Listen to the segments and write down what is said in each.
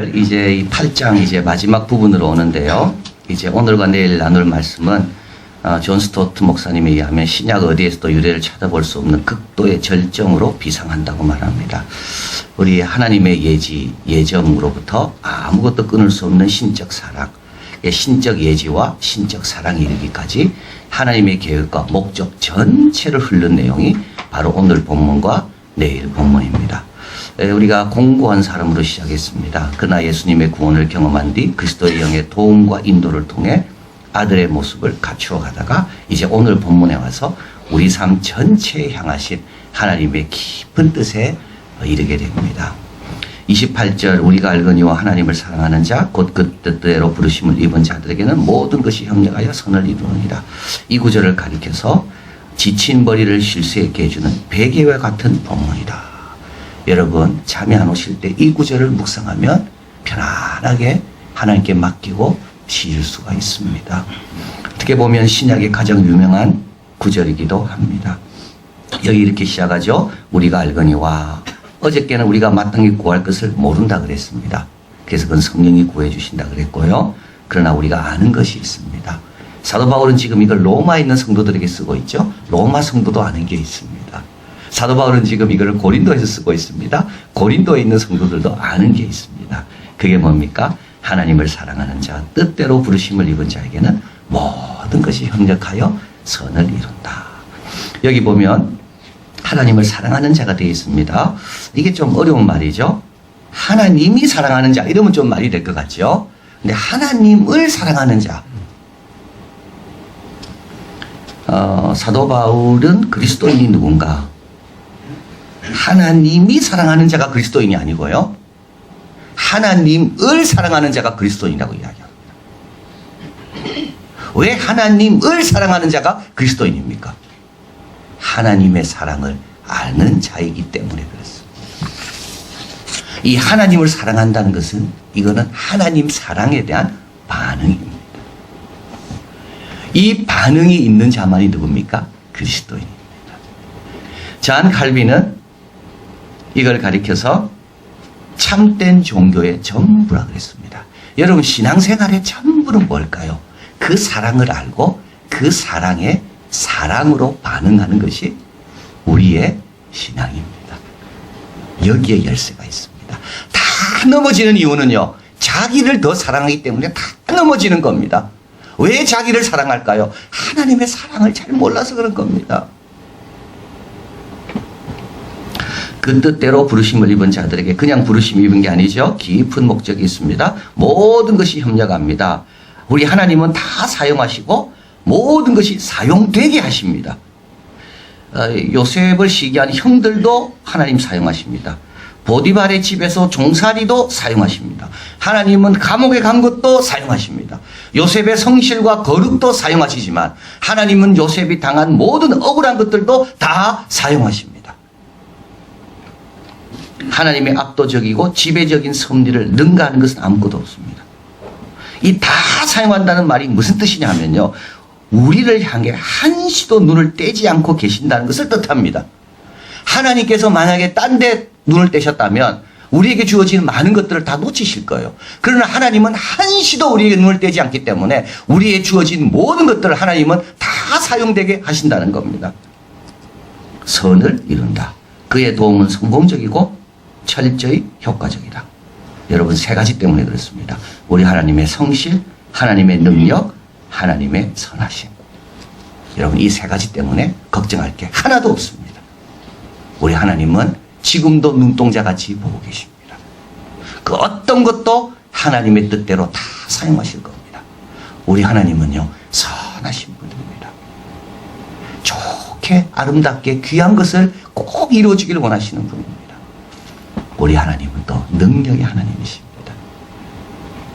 18절 이제 이 8장 이제 마지막 부분으로 오는데요. 이제 오늘과 내일 나눌 말씀은 존 스토트 목사님에 의하면 신약 어디에서도 유래를 찾아볼 수 없는 극도의 절정으로 비상한다고 말합니다. 우리 하나님의 예정으로부터 아무것도 끊을 수 없는 신적 사랑, 신적 예지와 신적 사랑에 이르기까지 하나님의 계획과 목적 전체를 흐른 내용이 바로 오늘 본문과 내일 본문입니다. 우리가 공고한 사람으로 시작했습니다. 그러나 예수님의 구원을 경험한 뒤 그리스도의 영의 도움과 인도를 통해 아들의 모습을 갖추어 가다가 이제 오늘 본문에 와서 우리 삶 전체에 향하신 하나님의 깊은 뜻에 이르게 됩니다. 28절 우리가 알거니와 하나님을 사랑하는 자 곧 그 뜻대로 부르심을 입은 자들에게는 모든 것이 협력하여 선을 이루느니라. 이 구절을 가리켜서 지친 머리를 쉴 수 있게 해주는 베개와 같은 본문이다. 여러분 잠이 안 오실 때 이 구절을 묵상하면 편안하게 하나님께 맡기고 쉬실 수가 있습니다. 어떻게 보면 신약의 가장 유명한 구절이기도 합니다. 여기 이렇게 시작하죠. 우리가 알거니와 어저께는 우리가 마땅히 구할 것을 모른다 그랬습니다. 그래서 그건 성령이 구해 주신다 그랬고요. 그러나 우리가 아는 것이 있습니다. 사도 바울은 지금 이걸 로마에 있는 성도들에게 쓰고 있죠. 로마 성도도 아는 게 있습니다. 사도 바울은 지금 이걸 고린도에서 쓰고 있습니다. 고린도에 있는 성도들도 아는 게 있습니다. 그게 뭡니까? 하나님을 사랑하는 자, 뜻대로 부르심을 입은 자에게는 모든 것이 협력하여 선을 이룬다. 여기 보면 하나님을 사랑하는 자가 되어 있습니다. 이게 좀 어려운 말이죠. 하나님이 사랑하는 자 이러면 좀 말이 될 것 같죠. 근데 하나님을 사랑하는 자, 사도 바울은 그리스도인이 누군가? 하나님이 사랑하는 자가 그리스도인이 아니고요. 하나님을 사랑하는 자가 그리스도인이라고 이야기합니다. 왜 하나님을 사랑하는 자가 그리스도인입니까? 하나님의 사랑을 아는 자이기 때문에 그렇습니다. 이 하나님을 사랑한다는 것은 이거는 하나님 사랑에 대한 반응입니다. 이 반응이 있는 자만이 누굽니까? 그리스도인입니다. 잔 칼빈은 이걸 가리켜서 참된 종교의 전부라 그랬습니다. 여러분 신앙생활의 전부는 뭘까요? 그 사랑을 알고 그 사랑에 사랑으로 반응하는 것이 우리의 신앙입니다. 여기에 열쇠가 있습니다. 다 넘어지는 이유는요. 자기를 더 사랑하기 때문에 다 넘어지는 겁니다. 왜 자기를 사랑할까요? 하나님의 사랑을 잘 몰라서 그런 겁니다. 그 뜻대로 부르심을 입은 자들에게 그냥 부르심 입은 게 아니죠. 깊은 목적이 있습니다. 모든 것이 협력합니다. 우리 하나님은 다 사용하시고 모든 것이 사용되게 하십니다. 요셉을 시기한 형들도 하나님 사용하십니다. 보디발의 집에서 종살이도 사용하십니다. 하나님은 감옥에 간 것도 사용하십니다. 요셉의 성실과 거룩도 사용하시지만 하나님은 요셉이 당한 모든 억울한 것들도 다 사용하십니다. 하나님의 압도적이고 지배적인 섭리를 능가하는 것은 아무것도 없습니다. 이 다 사용한다는 말이 무슨 뜻이냐 하면요. 우리를 향해 한시도 눈을 떼지 않고 계신다는 것을 뜻합니다. 하나님께서 만약에 딴 데 눈을 떼셨다면 우리에게 주어지는 많은 것들을 다 놓치실 거예요. 그러나 하나님은 한시도 우리에게 눈을 떼지 않기 때문에 우리에게 주어진 모든 것들을 하나님은 다 사용되게 하신다는 겁니다. 선을 이룬다. 그의 도움은 성공적이고 철저히 효과적이다. 여러분 세 가지 때문에 그렇습니다. 우리 하나님의 성실, 하나님의 능력, 하나님의 선하심. 여러분 이 세 가지 때문에 걱정할 게 하나도 없습니다. 우리 하나님은 지금도 눈동자같이 보고 계십니다. 그 어떤 것도 하나님의 뜻대로 다 사용하실 겁니다. 우리 하나님은요 선하신 분입니다. 좋게 아름답게 귀한 것을 꼭 이루어주기를 원하시는 분입니다. 우리 하나님은 또 능력의 하나님이십니다.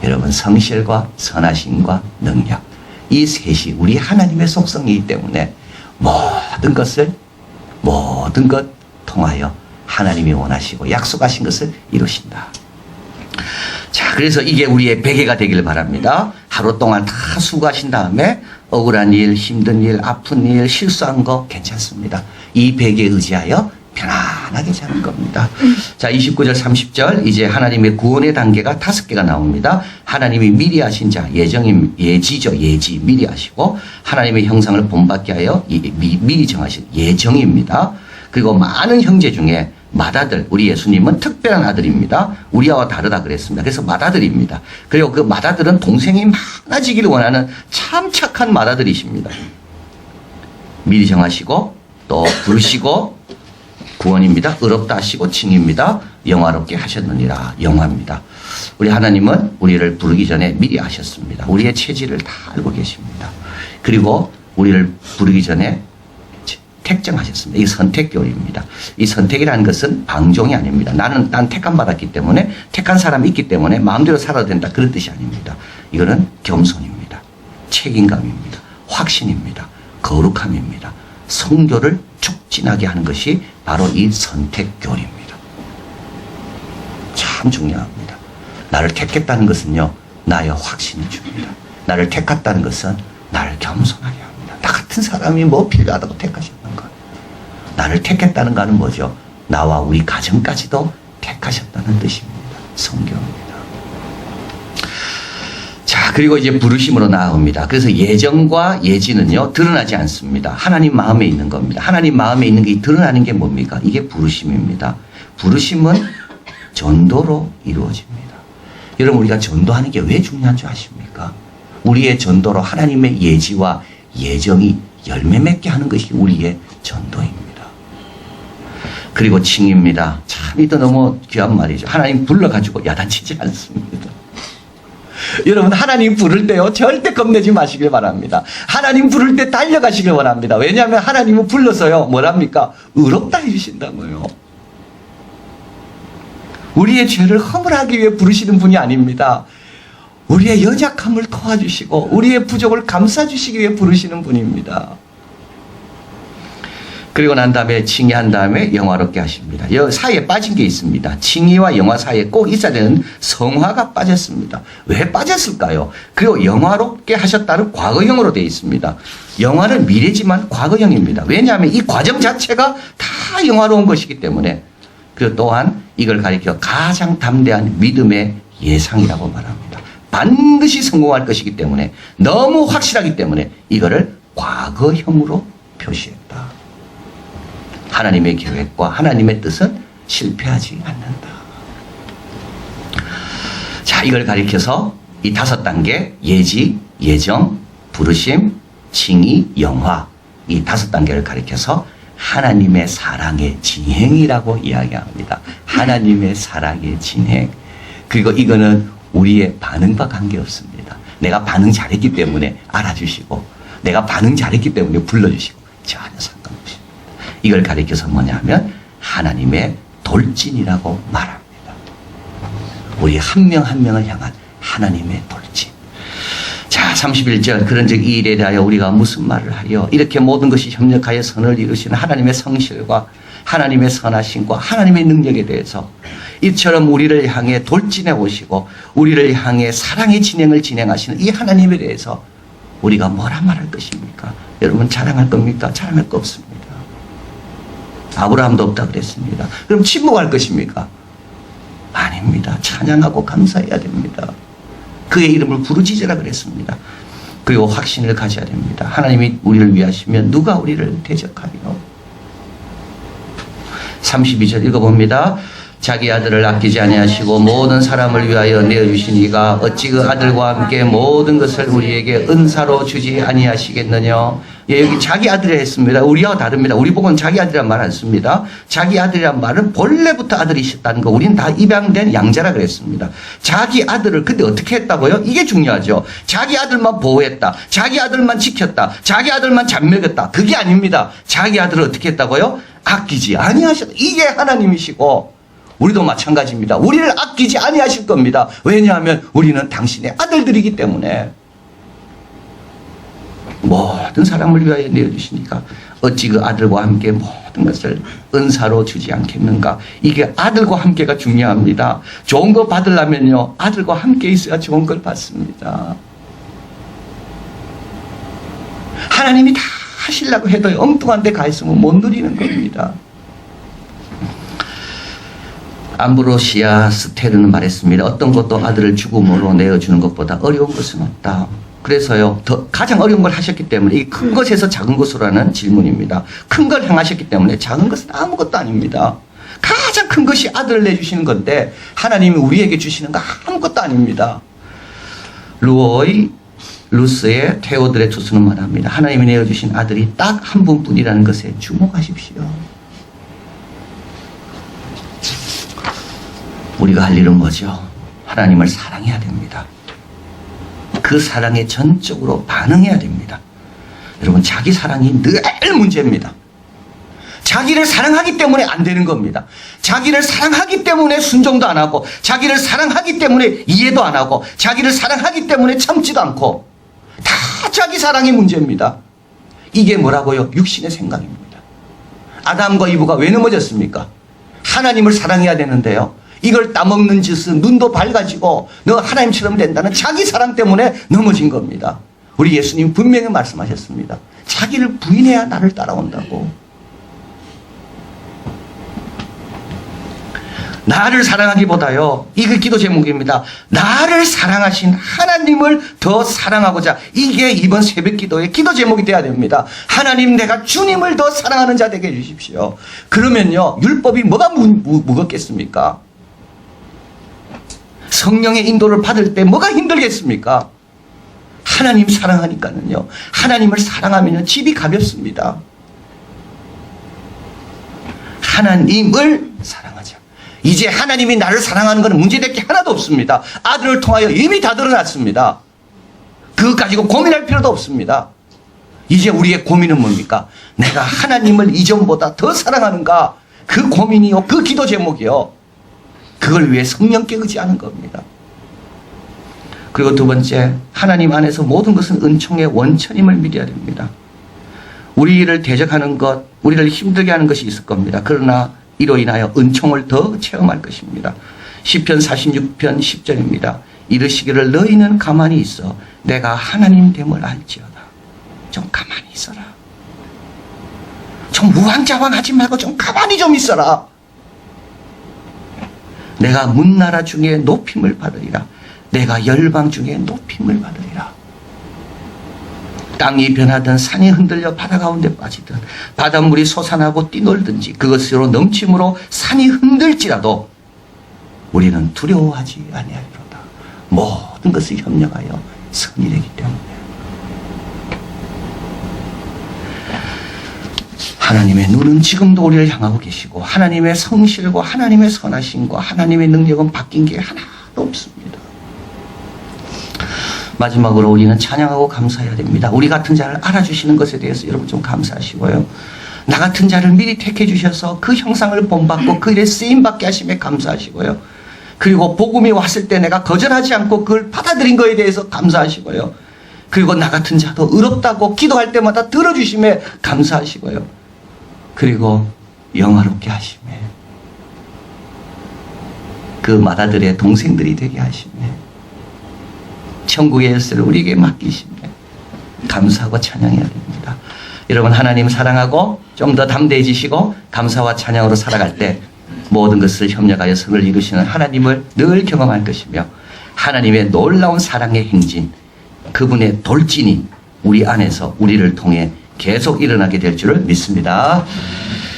여러분 성실과 선하심과 능력 이 셋이 우리 하나님의 속성이기 때문에 모든 것 통하여 하나님이 원하시고 약속하신 것을 이루신다. 자, 그래서 이게 우리의 베개가 되길 바랍니다. 하루 동안 다 수고하신 다음에 억울한 일, 힘든 일, 아픈 일, 실수한 거 괜찮습니다. 이 베개에 의지하여 편안하게 자는 겁니다. 자, 29절, 30절 이제 하나님의 구원의 단계가 5개가 나옵니다. 하나님이 미리 하신 자, 예지죠. 예지, 미리 하시고 하나님의 형상을 본받게 하여 미리 정하신 예정입니다. 그리고 많은 형제 중에 맏아들, 우리 예수님은 특별한 아들입니다. 우리와 다르다 그랬습니다. 그래서 맏아들입니다. 그리고 그 맏아들은 동생이 많아지기를 원하는 참 착한 맏아들이십니다. 미리 정하시고 또 부르시고 구원입니다. 의롭다 하시고 칭입니다. 영화롭게 하셨느니라. 영화입니다. 우리 하나님은 우리를 부르기 전에 미리 하셨습니다. 우리의 체질을 다 알고 계십니다. 그리고 우리를 부르기 전에 택정하셨습니다. 이 선택교리입니다. 이 선택이라는 것은 방종이 아닙니다. 난 택함 받았기 때문에 택한 사람이 있기 때문에 마음대로 살아도 된다. 그런 뜻이 아닙니다. 이거는 겸손입니다. 책임감입니다. 확신입니다. 거룩함입니다. 성교를 촉진하게 하는 것이 바로 이 선택교리입니다. 참 중요합니다. 나를 택했다는 것은요, 나의 확신을 줍니다. 나를 택했다는 것은 나를 겸손하게 합니다. 나 같은 사람이 뭐 필요하다고 택하셨는 것. 나를 택했다는 것은 뭐죠? 나와 우리 가정까지도 택하셨다는 뜻입니다. 성교입니다. 자, 그리고 이제 부르심으로 나아옵니다. 그래서 예정과 예지는요, 드러나지 않습니다. 하나님 마음에 있는 겁니다. 하나님 마음에 있는 게 드러나는 게 뭡니까? 이게 부르심입니다. 부르심은 전도로 이루어집니다. 여러분, 우리가 전도하는 게 왜 중요한 줄 아십니까? 우리의 전도로 하나님의 예지와 예정이 열매 맺게 하는 것이 우리의 전도입니다. 그리고 칭입니다. 참, 이도 너무 귀한 말이죠. 하나님 불러가지고 야단치지 않습니다. 여러분, 하나님 부를 때요, 절대 겁내지 마시길 바랍니다. 하나님 부를 때 달려가시길 원합니다. 왜냐하면 하나님은 불러서요, 뭐랍니까? 의롭다 해주신다고요. 우리의 죄를 허물하기 위해 부르시는 분이 아닙니다. 우리의 연약함을 도와주시고 우리의 부족을 감싸주시기 위해 부르시는 분입니다. 그리고 난 다음에 칭의한 다음에 영화롭게 하십니다. 여 사이에 빠진 게 있습니다. 칭의와 영화 사이에 꼭 있어야 되는 성화가 빠졌습니다. 왜 빠졌을까요? 그리고 영화롭게 하셨다는 과거형으로 되어 있습니다. 영화는 미래지만 과거형입니다. 왜냐하면 이 과정 자체가 다 영화로운 것이기 때문에. 그리고 또한 이걸 가리켜 가장 담대한 믿음의 예상이라고 말합니다. 반드시 성공할 것이기 때문에, 너무 확실하기 때문에 이거를 과거형으로 표시했다. 하나님의 계획과 하나님의 뜻은 실패하지 않는다. 자, 이걸 가리켜서 이 5단계, 예지, 예정, 부르심, 칭의, 영화, 이 5단계를 가리켜서 하나님의 사랑의 진행이라고 이야기합니다. 하나님의 사랑의 진행. 그리고 이거는 우리의 반응과 관계없습니다. 내가 반응 잘했기 때문에 알아주시고, 내가 반응 잘했기 때문에 불러주시고, 전혀 상관없습니다. 이걸 가리켜서 뭐냐면 하나님의 돌진이라고 말합니다. 우리 한 명 한 명을 향한 하나님의 돌진. 자, 31절. 그런즉 이 일에 대하여 우리가 무슨 말을 하여 이렇게 모든 것이 협력하여 선을 이루시는 하나님의 성실과 하나님의 선하심과 하나님의 능력에 대해서 이처럼 우리를 향해 돌진해 오시고 우리를 향해 사랑의 진행을 진행하시는 이 하나님에 대해서 우리가 뭐라 말할 것입니까? 여러분, 자랑할 겁니까? 자랑할 거 없습니다. 아브라함도 없다 그랬습니다. 그럼 침묵할 것입니까? 아닙니다. 찬양하고 감사해야 됩니다. 그의 이름을 부르짖으라 그랬습니다. 그리고 확신을 가져야 됩니다. 하나님이 우리를 위하시면 누가 우리를 대적하리요? 32절 읽어봅니다. 자기 아들을 아끼지 아니하시고 모든 사람을 위하여 내어주신 이가 어찌 그 아들과 함께 모든 것을 우리에게 은사로 주지 아니하시겠느냐. 예, 여기 자기 아들이라 했습니다. 우리와 다릅니다. 우리 보고는 자기 아들이란 말 안 씁니다. 자기 아들이란 말은 본래부터 아들이셨다는 거. 우리는 다 입양된 양자라 그랬습니다. 자기 아들을 근데 어떻게 했다고요? 이게 중요하죠. 자기 아들만 보호했다. 자기 아들만 지켰다. 자기 아들만 잘 먹였다. 그게 아닙니다. 자기 아들을 어떻게 했다고요? 아끼지 아니하셨다. 이게 하나님이시고 우리도 마찬가지입니다. 우리를 아끼지 아니하실 겁니다. 왜냐하면 우리는 당신의 아들들이기 때문에. 모든 사람을 위하여 내어주시니까 어찌 그 아들과 함께 모든 것을 은사로 주지 않겠는가. 이게 아들과 함께가 중요합니다. 좋은 거 받으려면요, 아들과 함께 있어야 좋은 걸 받습니다. 하나님이 다 하시려고 해도 엉뚱한 데 가 있으면 못 누리는 겁니다. 암브로시아 스테르는 말했습니다. 어떤 것도 아들을 죽음으로 내어주는 것보다 어려운 것은 없다. 그래서요, 가장 어려운 걸 하셨기 때문에 이 큰 것에서 작은 것으로 하는 질문입니다. 큰 걸 행하셨기 때문에 작은 것은 아무것도 아닙니다. 가장 큰 것이 아들을 내주시는 건데 하나님이 우리에게 주시는 거 아무것도 아닙니다. 루스의 테오드레 투스는 말합니다. 하나님이 내어주신 아들이 딱 한 분뿐이라는 것에 주목하십시오. 우리가 할 일은 뭐죠? 하나님을 사랑해야 됩니다. 그 사랑에 전적으로 반응해야 됩니다. 여러분, 자기 사랑이 늘 문제입니다. 자기를 사랑하기 때문에 안 되는 겁니다. 자기를 사랑하기 때문에 순종도 안 하고, 자기를 사랑하기 때문에 이해도 안 하고, 자기를 사랑하기 때문에 참지도 않고, 다 자기 사랑이 문제입니다. 이게 뭐라고요? 육신의 생각입니다. 아담과 이브가 왜 넘어졌습니까? 하나님을 사랑해야 되는데요, 이걸 따먹는 짓은 눈도 밝아지고 너 하나님처럼 된다는 자기 사랑 때문에 넘어진 겁니다. 우리 예수님 분명히 말씀하셨습니다. 자기를 부인해야 나를 따라온다고. 나를 사랑하기보다요, 이게 기도 제목입니다. 나를 사랑하신 하나님을 더 사랑하고자. 이게 이번 새벽 기도의 기도 제목이 돼야 됩니다. 하나님, 내가 주님을 더 사랑하는 자 되게 해주십시오. 그러면요, 율법이 뭐가 무겁겠습니까? 성령의 인도를 받을 때 뭐가 힘들겠습니까? 하나님 사랑하니까는요, 하나님을 사랑하면 집이 가볍습니다. 하나님을 사랑하자. 이제 하나님이 나를 사랑하는 것은 문제될 게 하나도 없습니다. 아들을 통하여 이미 다 드러났습니다. 그것 가지고 고민할 필요도 없습니다. 이제 우리의 고민은 뭡니까? 내가 하나님을 이전보다 더 사랑하는가? 그 고민이요, 그 기도 제목이요, 그걸 위해 성령께 의지하는 겁니다. 그리고 두 번째, 하나님 안에서 모든 것은 은총의 원천임을 믿어야 됩니다. 우리를 대적하는 것, 우리를 힘들게 하는 것이 있을 겁니다. 그러나 이로 인하여 은총을 더 체험할 것입니다. 시편 46편 10절입니다. 이르시기를 너희는 가만히 있어 내가 하나님 됨을 알지어다. 좀 가만히 있어라. 좀 우왕좌왕하지 말고 좀 가만히 좀 있어라. 내가 문나라 중에 높임을 받으리라. 내가 열방 중에 높임을 받으리라. 땅이 변하든 산이 흔들려 바다 가운데 빠지든 바닷물이 솟아나고 뛰놀든지 그것으로 넘침으로 산이 흔들지라도 우리는 두려워하지 아니하리로다. 모든 것을 협력하여 선이 되기 때문에. 하나님의 눈은 지금도 우리를 향하고 계시고 하나님의 성실과 하나님의 선하심과 하나님의 능력은 바뀐 게 하나도 없습니다. 마지막으로 우리는 찬양하고 감사해야 됩니다. 우리 같은 자를 알아주시는 것에 대해서 여러분 좀 감사하시고요. 나 같은 자를 미리 택해 주셔서 그 형상을 본받고 그 일에 쓰임받게 하심에 감사하시고요. 그리고 복음이 왔을 때 내가 거절하지 않고 그걸 받아들인 것에 대해서 감사하시고요. 그리고 나 같은 자도 의롭다고 기도할 때마다 들어주심에 감사하시고요. 그리고 영화롭게 하심에, 그 맏아들의 동생들이 되게 하심에, 천국의 열쇠를 우리에게 맡기심에 감사하고 찬양해야 됩니다. 여러분, 하나님 사랑하고 좀 더 담대해지시고 감사와 찬양으로 살아갈 때 모든 것을 협력하여 선을 이루시는 하나님을 늘 경험할 것이며 하나님의 놀라운 사랑의 행진, 그분의 돌진이 우리 안에서 우리를 통해 계속 일어나게 될 줄을 믿습니다.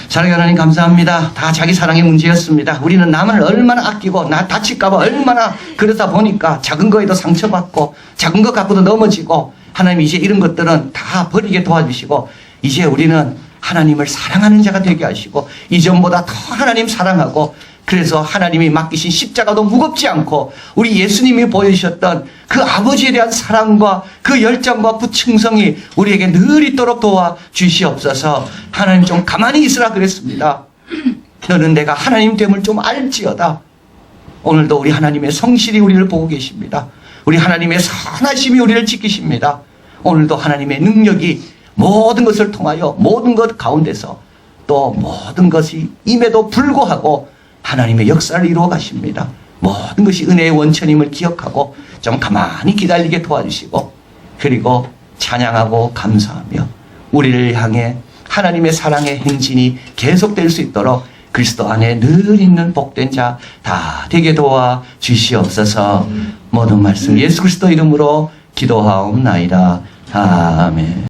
사랑의 하나님 감사합니다. 다 자기 사랑의 문제였습니다. 우리는 남을 얼마나 아끼고 나 다칠까 봐 얼마나 그러다 보니까 작은 거에도 상처받고 작은 것 갖고도 넘어지고, 하나님 이제 이런 것들은 다 버리게 도와주시고 이제 우리는 하나님을 사랑하는 자가 되게 하시고 이전보다 더 하나님 사랑하고, 그래서 하나님이 맡기신 십자가도 무겁지 않고 우리 예수님이 보여주셨던 그 아버지에 대한 사랑과 그 열정과 부충성이 우리에게 늘 있도록 도와주시옵소서. 하나님 좀 가만히 있으라 그랬습니다. 너는 내가 하나님 됨을 좀 알지어다. 오늘도 우리 하나님의 성실이 우리를 보고 계십니다. 우리 하나님의 선하심이 우리를 지키십니다. 오늘도 하나님의 능력이 모든 것을 통하여 모든 것 가운데서 또 모든 것이 임에도 불구하고 하나님의 역사를 이루어 가십니다. 모든 것이 은혜의 원천임을 기억하고 좀 가만히 기다리게 도와주시고, 그리고 찬양하고 감사하며 우리를 향해 하나님의 사랑의 행진이 계속될 수 있도록 그리스도 안에 늘 있는 복된 자 다 되게 도와 주시옵소서. 모든 말씀 예수 그리스도 이름으로 기도하옵나이다. 아멘.